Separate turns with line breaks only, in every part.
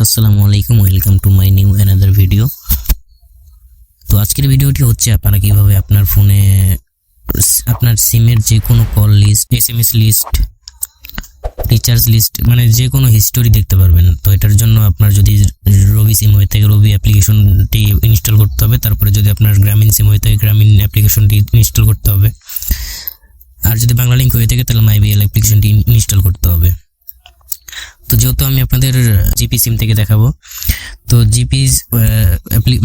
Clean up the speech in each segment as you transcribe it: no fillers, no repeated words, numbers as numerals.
আসসালামু আলাইকুম, welcome to my new another video. তো আজকের ভিডিওটি হচ্ছে আপনারা কিভাবে আপনার ফোনে আপনার সিমের যে কোনো call list, SMS list, recharge list মানে যে কোনো হিস্টোরি দেখতে পারবেন। তো এটার জন্য আপনার যদি রবি সিম হয়ে থাকে রবি অ্যাপ্লিকেশনটি ইনস্টল করতে হবে। তারপরে যদি আপনার গ্রামীণ সিম হয়ে থাকে গ্রামীণ অ্যাপ্লিকেশনটি ইনস্টল করতে হবে। আর যদি বাংলা লিঙ্ক হয়ে থাকে তাহলে মাইবিএল অ্যাপ্লিকেশনটি ইনস্টল করতে হবে। তো যেহেতু আমি আপনাদের জিপি সিম থেকে দেখাবো, তো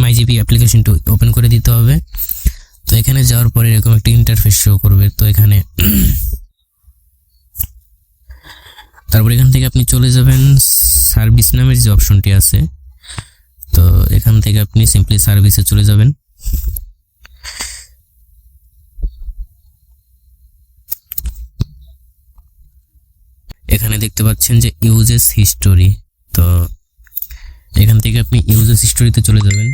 মাই জিপি অ্যাপ্লিকেশনটি ওপেন করে দিতে হবে। তো এখানে যাওয়ার পরে এরকম একটা ইন্টারফেস শো করবে। তো এখানে তারপর এখান থেকে আপনি চলে যাবেন সার্ভিস নামের যে অপশনটি আছে। তো এখান থেকে আপনি সিম্পলি সার্ভিসে চলে যাবেন। এখানে দেখতে পাচ্ছেন যে ইউজেস হিস্টোরি। তো এখান থেকে আপনি ইউজেস হিস্টোরিতে চলে যাবেন।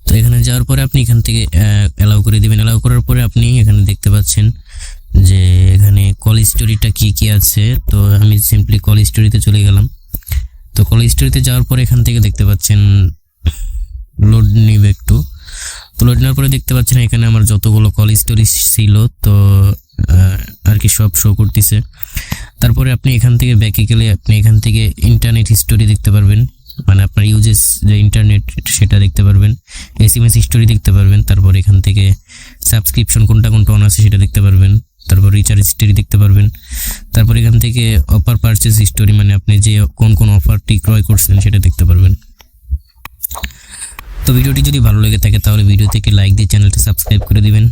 তো এখানে যাওয়ার পরে আপনি এখান থেকে অ্যালাউ করে দিবেন। অ্যালাউ করার পরে আপনি এখানে দেখতে পাচ্ছেন যে এখানে কল হিস্টোরিটা কি কি আছে। তো আমি সিম্পলি কল হিস্টোরিতে চলে গেলাম। তো কল হিস্টোরিতে যাওয়ার পরে এখান থেকে দেখতে পাচ্ছেন লোড নিবে একটু। তো লোড নেওয়ার পরে দেখতে পাচ্ছেন এখানে আমার যতগুলো কল হিস্টোরি ছিল তো আর কি সব শো করতেছে। তারপরে আপনি এখান থেকে ব্যাকে গেলে আপনি এখান থেকে ইন্টারনেট হিস্টোরি দেখতে পারবেন, মানে আপনার ইউজেস যে ইন্টারনেট সেটা দেখতে পারবেন, এসএমএস হিস্টোরি দেখতে পারবেন। তারপর এখান থেকে সাবস্ক্রিপশন কোনটা অন আছে সেটা দেখতে পারবেন। তারপর রিচার্জ হিস্টোরি দেখতে পারবেন। তারপর এখান থেকে অফার পারচেজ হিস্টোরি মানে আপনি যে কোন অফারটি ক্রয় করছেন সেটা দেখতে পারবেন। তো ভিডিওটি যদি ভালো লেগে থাকে তাহলে ভিডিও থেকে লাইক দিয়ে চ্যানেলটা সাবস্ক্রাইব করে দিবেন।